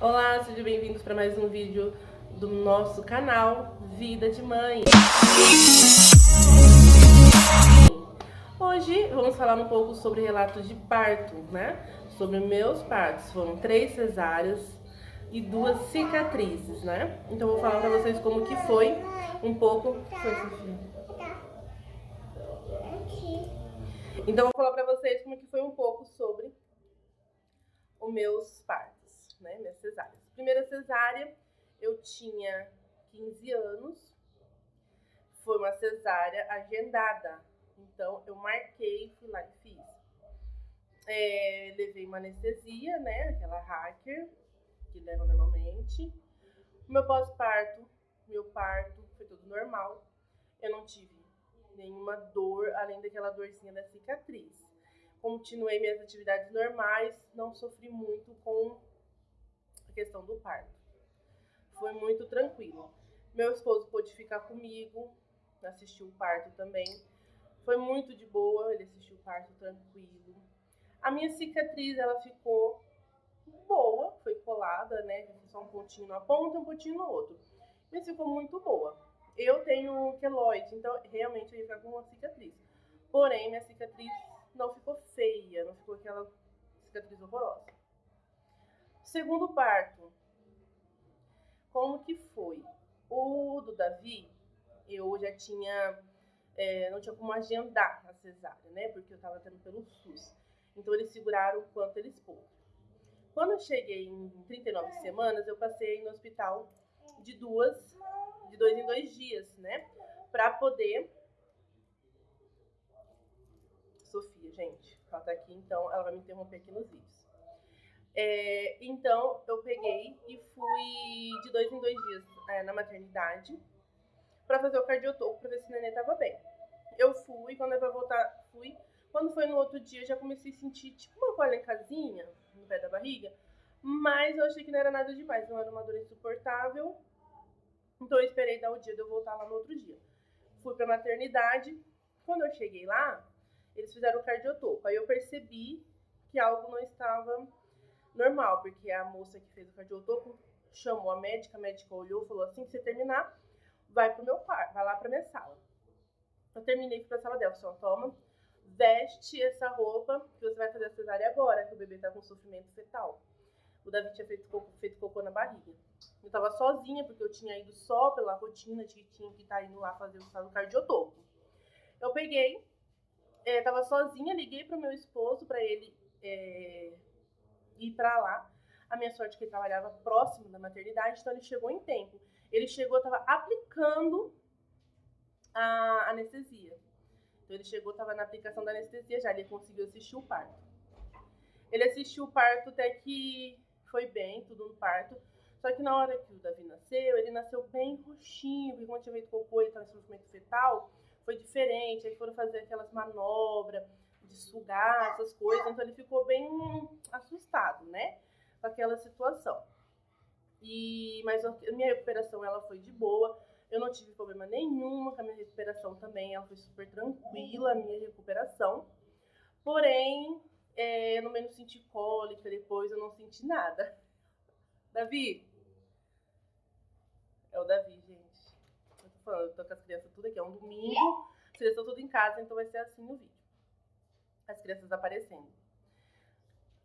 Olá, sejam bem-vindos para mais um vídeo do nosso canal Vida de Mãe. Hoje vamos falar um pouco sobre relatos de parto, né? Sobre meus partos. Foram 3 cesáreas e 2 cicatrizes, né? Então vou falar para vocês como que foi um pouco... Então vou falar para vocês como que foi um pouco sobre os meus partos, né? Minhas cesáreas. Primeira cesárea, eu tinha 15 anos. Foi uma cesárea agendada. Então, eu marquei, fui lá e fiz. Levei uma anestesia, né? Aquela hacker, que leva normalmente. Meu pós-parto, meu parto, foi tudo normal. Eu não tive nenhuma dor, além daquela dorzinha da cicatriz. Continuei minhas atividades normais, não sofri muito com a questão do parto. Foi muito tranquilo. Meu esposo pôde ficar comigo, assistiu o parto também. Foi muito de boa, ele assistiu o parto tranquilo. A minha cicatriz, ela ficou boa, foi colada, né? Só um pontinho na ponta e um pontinho no outro. Mas ficou muito boa. Eu tenho queloide, então realmente eu ia ficar com uma cicatriz. Porém, minha cicatriz não ficou feia, não ficou aquela cicatriz horrorosa. Segundo parto, como que foi? O do Davi, eu já tinha... não tinha como agendar a cesárea, né? Porque eu tava tendo pelo SUS. Então eles seguraram o quanto eles pôde. Quando eu cheguei em 39 semanas, eu passei no hospital de 2 em 2 dias, né? Pra poder... Sofia, gente, ela tá aqui, então ela vai me interromper aqui nos vídeos. Então eu peguei e fui de 2 em 2 dias na maternidade pra fazer o cardiotopo, pra ver se o nenê tava bem. Eu fui, quando eu ia voltar, fui. Quando foi no outro dia, eu já comecei a sentir tipo uma colencazinha no pé da barriga, mas eu achei que não era nada demais, não era uma dor insuportável. Então eu esperei dar o dia de eu voltar lá no outro dia. Fui pra maternidade. Quando eu cheguei lá, eles fizeram o cardiotopo. Aí eu percebi que algo não estava normal, porque a moça que fez o cardiotopo chamou a médica olhou e falou assim: se você terminar, vai pro meu quarto, vai lá pra minha sala. Eu terminei, fui pra sala dela, só toma, veste essa roupa que você vai fazer a cesárea agora, que o bebê tá com sofrimento fetal. O Davi tinha feito cocô na barriga. Eu tava sozinha, porque eu tinha ido só pela rotina de que tinha que estar indo lá fazer o cardiotopo. Eu peguei, tava sozinha, liguei pro meu esposo pra ele ir pra lá. A minha sorte é que ele trabalhava próximo da maternidade, então ele chegou em tempo. Ele chegou, tava aplicando a anestesia. Então ele chegou, tava na aplicação da anestesia já, ele conseguiu assistir o parto. Ele assistiu o parto até que foi bem, tudo no parto. Só que na hora que o Davi nasceu, ele nasceu bem roxinho, porque quando tinha feito cocô, ele tava em sofrimento fetal, foi diferente. Aí foram fazer aquelas manobras de sugar, essas coisas, então ele ficou bem assustado, né, com aquela situação. Mas a minha recuperação, ela foi de boa. Eu não tive problema nenhum com a minha recuperação também. Ela foi super tranquila, a minha recuperação. Porém, eu não senti cólica depois, eu não senti nada. Davi? É o Davi, gente. Eu tô falando, eu tô com as crianças tudo aqui. É um domingo, as crianças estão tudo em casa, então vai ser assim no vídeo. As crianças aparecendo.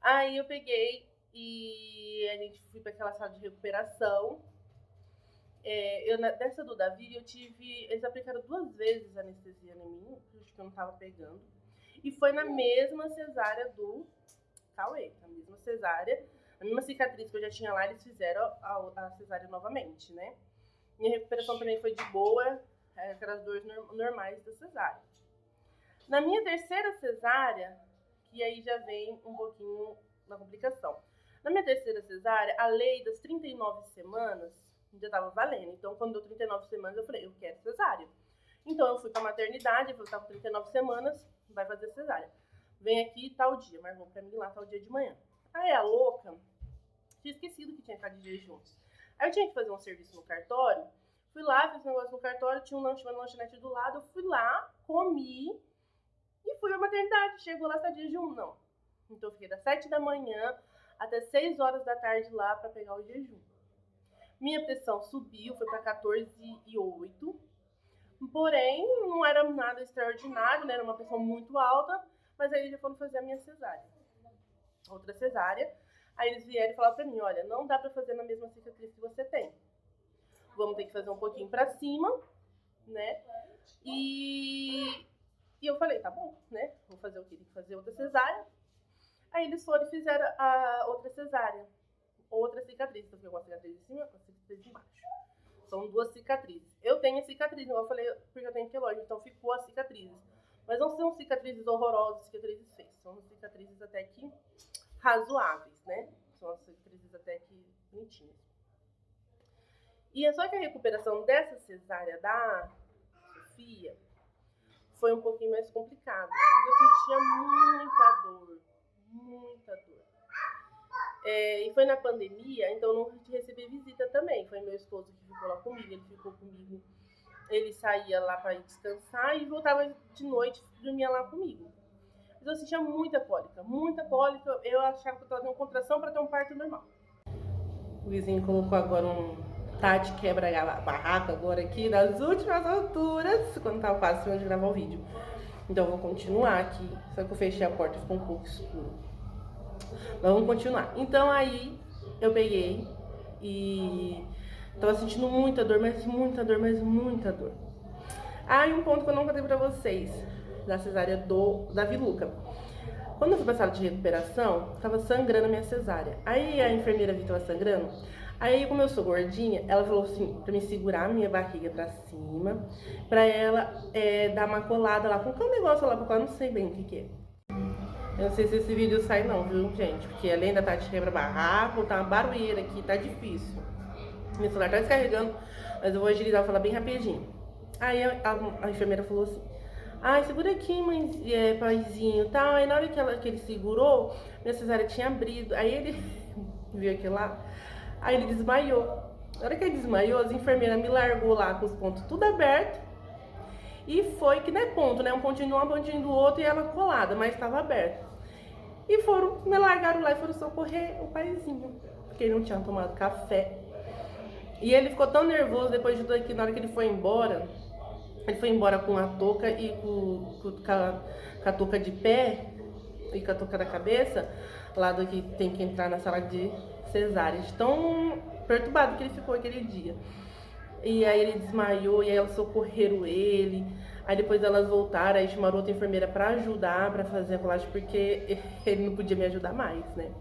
Aí eu peguei e a gente foi pra aquela sala de recuperação. Dessa do Davi, eles aplicaram 2 vezes anestesia em mim, acho que eu não tava pegando. E foi na mesma cesárea do Cauê, na mesma cesárea, a mesma cicatriz que eu já tinha lá, eles fizeram a cesárea novamente, né? Minha recuperação também foi de boa, aquelas dores normais da cesárea. Na minha terceira cesárea, que aí já vem um pouquinho na complicação. Na minha terceira cesárea, a lei das 39 semanas já tava valendo. Então, quando deu 39 semanas, eu falei, eu quero cesárea. Então, eu fui pra maternidade, eu tava com 39 semanas, vai fazer cesárea. Vem aqui tal dia, marcou pra mim lá tal dia de manhã. Aí a louca tinha esquecido que tinha ficado de jejuns. Aí eu tinha que fazer um serviço no cartório. Fui lá, fiz um negócio no cartório, tinha uma lanchonete do lado. Eu fui lá, comi e fui à maternidade. Chegou lá, tá de jejum? Não. Então eu fiquei das 7 da manhã até 6 horas da tarde lá para pegar o jejum. Minha pressão subiu, foi para 14,8. Porém, não era nada extraordinário, né? Era uma pressão muito alta, mas aí eles já foram fazer a minha cesárea. Outra cesárea. Aí eles vieram e falaram pra mim, olha, não dá pra fazer na mesma cicatriz que você tem. Vamos ter que fazer um pouquinho pra cima, né? E eu falei, tá bom, né? Vou fazer o quê? Tem que fazer outra cesárea. Aí eles foram e fizeram a outra cesárea. Outra cicatriz. Então, foi uma cicatriz de cima, uma cicatriz de baixo. São 2 cicatrizes. Eu tenho a cicatriz, eu falei, porque eu tenho queloide, então ficou as cicatrizes. Mas não são cicatrizes horrorosas, cicatrizes feias. São cicatrizes até que razoáveis, né? São as cicatrizes até que bonitinhas. E é só que a recuperação dessa cesárea da Sofia foi um pouquinho mais complicada. Eu sentia muita dor. Muita dor. E foi na pandemia, então eu não recebi visita também. Foi meu esposo que ficou lá comigo, ele ficou comigo. Ele saía lá para ir descansar e voltava de noite, dormia lá comigo. Mas eu sentia muita cólica, muita cólica. Eu achava que eu estava tendo contração para ter um parto normal. O vizinho colocou agora um Tati quebra a barraca agora aqui nas últimas alturas, quando tava quase terminando de gravar o vídeo. Então eu vou continuar aqui, só que eu fechei a porta e ficou um pouco escuro. Mas vamos continuar. Então aí eu peguei e tava sentindo muita dor, mas muita dor, mas muita dor. Ah, e um ponto que eu não contei pra vocês, da cesárea da Viluca. Quando eu fui pra sala de recuperação, tava sangrando a minha cesárea. Aí a enfermeira viu que tava sangrando. Aí, como eu sou gordinha, ela falou assim, pra me segurar a minha barriga pra cima, pra ela dar uma colada lá, com um negócio lá, porque eu não sei bem o que é. Eu não sei se esse vídeo sai não, viu, gente? Porque além da Tati quebra barraco, tá uma barulheira aqui, tá difícil. Meu celular tá descarregando, mas eu vou agilizar, vou falar bem rapidinho. Aí a enfermeira falou assim, ai, segura aqui, mãe, paizinho, tal. Aí na hora que ele segurou, minha cesárea tinha abrido. Aí ele viu aquilo lá, aí ele desmaiou. Na hora que ele desmaiou, as enfermeiras me largou lá com os pontos tudo aberto. E foi que não é ponto, né? Um pontinho de um pontinho do outro e ela colada, mas estava aberto. E me largaram lá e foram socorrer o paizinho, porque ele não tinha tomado café. E ele ficou tão nervoso depois de tudo aqui, na hora que ele foi embora com a touca e com a touca de pé e com a touca da cabeça, lá do que tem que entrar na sala de cesárea. Tão perturbado que ele ficou aquele dia. E aí ele desmaiou, e aí elas socorreram ele. Aí depois elas voltaram, aí chamaram outra enfermeira pra ajudar, pra fazer a colagem, porque ele não podia me ajudar mais, né?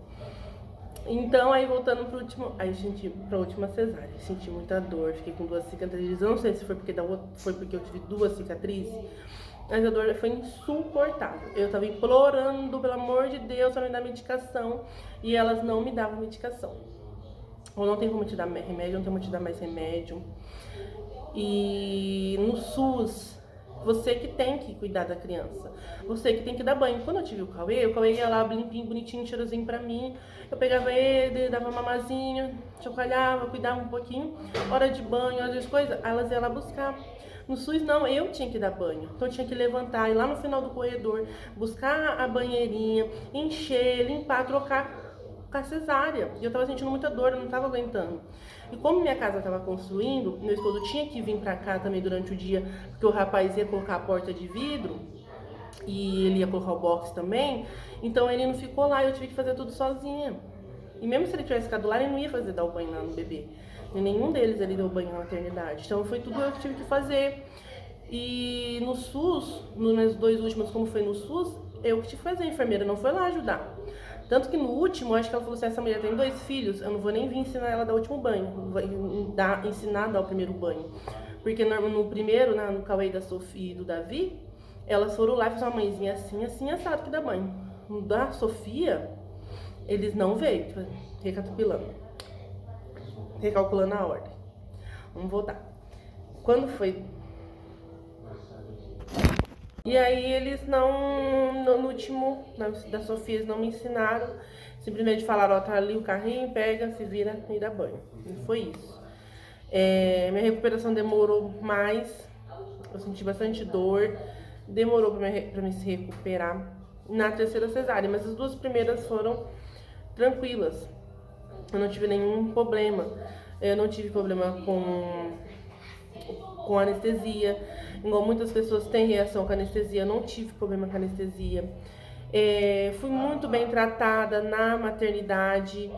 Então, aí voltando pro último, aí senti pra última cesárea, senti muita dor, fiquei com 2 cicatrizes, eu não sei se foi porque eu tive 2 cicatrizes, mas a dor foi insuportável. Eu tava implorando, pelo amor de Deus, pra me dar medicação, e elas não me davam medicação. Ou não tem como te dar remédio, não tem como te dar mais remédio. E no SUS, você que tem que cuidar da criança, você que tem que dar banho. Quando eu tive o Cauê ia lá limpinho, bonitinho, cheirosinho pra mim. Eu pegava ele, dava mamazinho, chacoalhava, cuidava um pouquinho. Hora de banho, hora de coisas, elas iam lá buscar. No SUS não, eu tinha que dar banho. Então eu tinha que levantar, ir lá no final do corredor, buscar a banheirinha, encher, limpar, trocar com a cesárea. E eu tava sentindo muita dor, eu não tava aguentando. E como minha casa tava construindo, meu esposo tinha que vir pra cá também durante o dia, porque o rapaz ia colocar a porta de vidro e ele ia colocar o box também. Então ele não ficou lá, eu tive que fazer tudo sozinha. E mesmo se ele tivesse ficado lá, ele não ia dar o banho lá no bebê. E nenhum deles ele deu banho na maternidade. Então foi tudo eu que tive que fazer. E no SUS, nos meus 2 últimos, como foi no SUS, eu que tive que fazer, a enfermeira não foi lá ajudar. Tanto que no último, acho que ela falou assim, essa mulher tem 2 filhos, eu não vou nem vir ensinar ela a dar o último banho, vou ensinar a dar o primeiro banho. Porque no primeiro, no Cauê da Sofia e do Davi, elas foram lá e fizeram uma mãezinha assim, assim, assado que dá banho. No da Sofia, eles não veio, recalculando a ordem. Vamos voltar. Quando foi... E aí eles no último, da Sofia, eles não me ensinaram. Simplesmente falaram, ó, tá ali o carrinho, pega, se vira e dá banho. E foi isso. Minha recuperação demorou mais, eu senti bastante dor, demorou pra me se recuperar na terceira cesárea, mas as 2 primeiras foram tranquilas. Eu não tive nenhum problema. Eu não tive problema com anestesia. Igual muitas pessoas têm reação com anestesia, eu não tive problema com anestesia. Fui muito bem tratada na maternidade,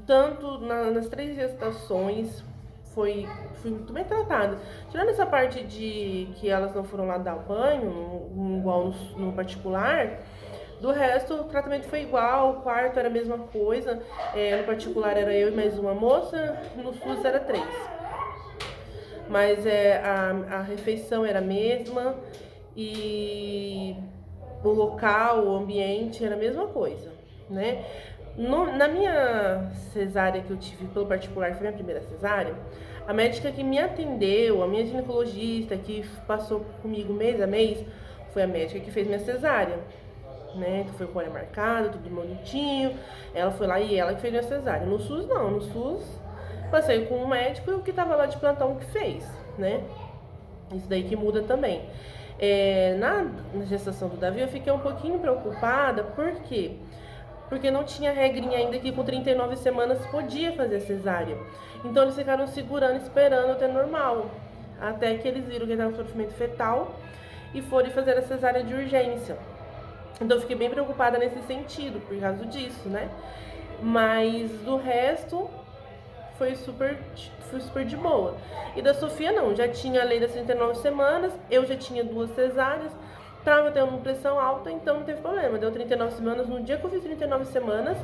tanto nas 3 gestações, fui muito bem tratada. Tirando essa parte de que elas não foram lá dar banho, igual no particular, do resto o tratamento foi igual, o quarto era a mesma coisa. No particular era eu e mais uma moça, no SUS era 3. Mas a refeição era a mesma e o local, o ambiente era a mesma coisa, né? Na minha cesárea que eu tive pelo particular, foi minha primeira cesárea, a médica que me atendeu, a minha ginecologista que passou comigo mês a mês, foi a médica que fez minha cesárea, né? Que foi com olho marcado, tudo bonitinho. Ela foi lá e ela que fez minha cesárea. No SUS não, no SUS passei com um médico e o que tava lá de plantão que fez, né? Isso daí que muda também. Na gestação do Davi eu fiquei um pouquinho preocupada, por quê? Porque não tinha regrinha ainda que com 39 semanas podia fazer cesárea. Então eles ficaram segurando, esperando até normal. Até que eles viram que estava com sofrimento fetal e foram fazer a cesárea de urgência. Então eu fiquei bem preocupada nesse sentido, por causa disso, né? Mas do resto foi super de boa. E da Sofia não, já tinha a lei das 39 semanas, eu já tinha 2 cesáreas, tava tendo pressão alta, então não teve problema. Deu 39 semanas, no dia que eu fiz 39 semanas,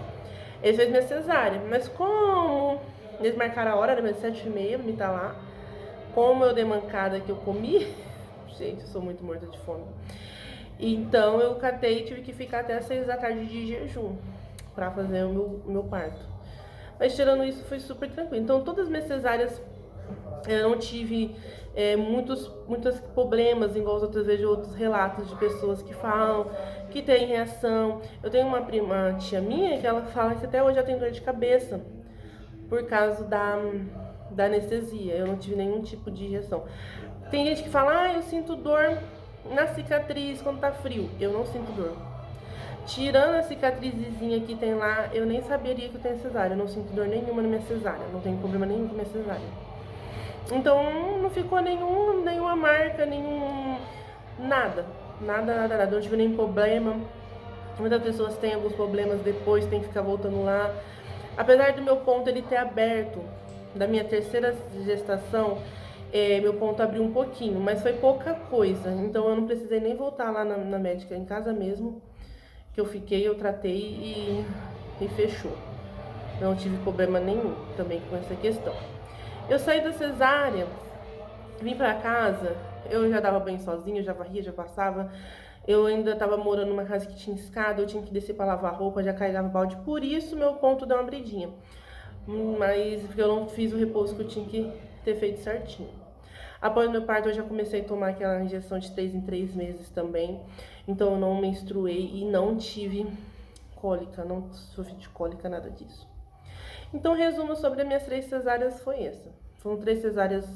ele fez minha cesárea. Mas como eles marcaram a hora, era 7h30, me tá lá, como eu dei mancada que eu comi, gente, eu sou muito morta de fome. Então eu catei e tive que ficar até as 6 da tarde de jejum pra fazer o meu parto. Mas tirando isso, foi super tranquilo. Então todas as minhas cesáreas eu não tive muitos problemas, igual as outras vezes outros relatos de pessoas que falam que tem reação. Eu tenho uma tia minha que ela fala que até hoje ela tem dor de cabeça por causa da anestesia. Eu não tive nenhum tipo de reação. Tem gente que fala, eu sinto dor na cicatriz quando tá frio. Eu não sinto dor. Tirando a cicatrizinha que tem lá, eu nem saberia que eu tenho cesárea. Eu não sinto dor nenhuma na minha cesárea. Não tenho problema nenhum com a minha cesárea. Então não ficou nenhuma marca, nada. Não tive nenhum problema. Muitas pessoas têm alguns problemas depois, tem que ficar voltando lá. Apesar do meu ponto ele ter aberto, da minha 3ª gestação, meu ponto abriu um pouquinho, mas foi pouca coisa. Então eu não precisei nem voltar lá na médica, em casa mesmo, que eu fiquei, eu tratei e fechou. Não tive problema nenhum também com essa questão. Eu saí da cesárea, vim pra casa, eu já dava banho sozinha, já varria, já passava. Eu ainda tava morando numa casa que tinha escada, eu tinha que descer pra lavar roupa, já carregava balde. Por isso meu ponto deu uma abridinha. Mas porque eu não fiz o repouso que eu tinha que ter feito certinho. Após o meu parto eu já comecei a tomar aquela injeção de 3 em 3 meses também. Então eu não menstruei e não tive cólica, não sofri de cólica, nada disso. Então o resumo sobre as minhas 3 cesáreas foi essa. Foram 3 cesáreas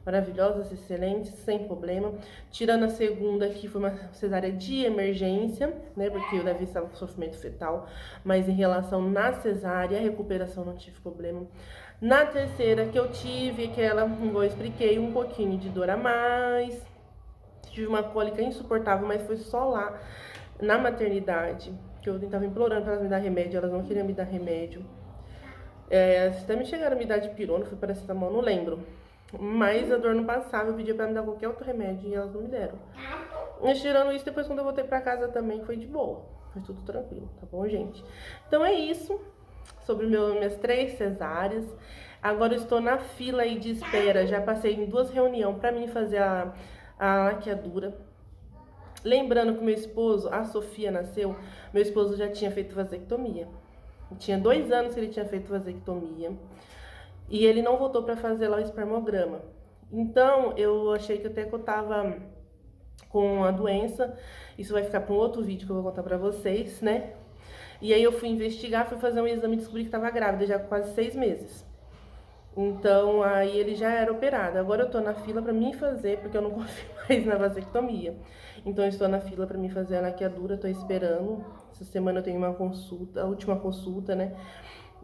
maravilhosas, excelentes, sem problema. Tirando a segunda, que foi uma cesárea de emergência, né? Porque o Davi estava com sofrimento fetal. Mas em relação na cesárea, a recuperação não tive problema. Na terceira, que eu tive, aquela, igual eu expliquei, um pouquinho de dor a mais. Tive uma cólica insuportável, mas foi só lá na maternidade, que eu tava implorando para elas me dar remédio, elas não queriam me dar remédio. Até me chegaram a me dar de pirona, foi paracetamol, não lembro. Mas a dor não passava, eu pedia pra me dar qualquer outro remédio e elas não me deram. Mas tirando isso, depois quando eu voltei pra casa também foi de boa. Foi tudo tranquilo, tá bom, gente? Então é isso, sobre minhas 3 cesáreas. Agora eu estou na fila aí de espera, já passei em 2 reuniões pra mim fazer a laqueadura. Lembrando que meu esposo, a Sofia nasceu, meu esposo já tinha feito vasectomia. Tinha 2 anos que ele tinha feito vasectomia. E ele não voltou pra fazer lá o espermograma. Então, eu achei que até que eu tava com a doença. Isso vai ficar para um outro vídeo que eu vou contar pra vocês, né? E aí eu fui investigar, fui fazer um exame e descobri que tava grávida já com quase 6 meses. Então, aí ele já era operado. Agora eu tô na fila pra mim fazer, porque eu não confio mais na vasectomia. Então, eu estou na fila pra mim fazer a laqueadura, tô esperando. Essa semana eu tenho uma consulta, a última consulta, né?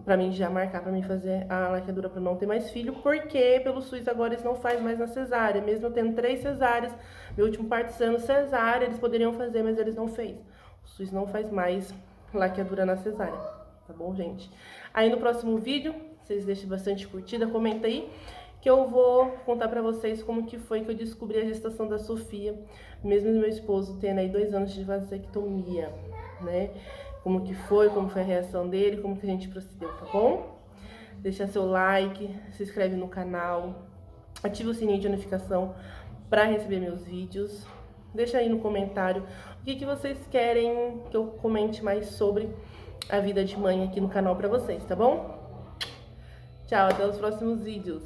Pra mim já marcar pra mim fazer a laqueadura pra não ter mais filho, porque pelo SUS agora eles não fazem mais na cesárea. Mesmo eu tendo 3 cesáreas, meu último parto sendo cesárea, eles poderiam fazer, mas eles não fez. O SUS não faz mais laqueadura na cesárea, tá bom, gente? Aí no próximo vídeo, vocês deixem bastante curtida, comenta aí, que eu vou contar pra vocês como que foi que eu descobri a gestação da Sofia, mesmo meu esposo tendo aí 2 anos de vasectomia, né? Como que foi, como foi a reação dele, como que a gente procedeu, tá bom? Deixa seu like, se inscreve no canal, ativa o sininho de notificação para receber meus vídeos. Deixa aí no comentário o que vocês querem que eu comente mais sobre a vida de mãe aqui no canal para vocês, tá bom? Tchau, até os próximos vídeos.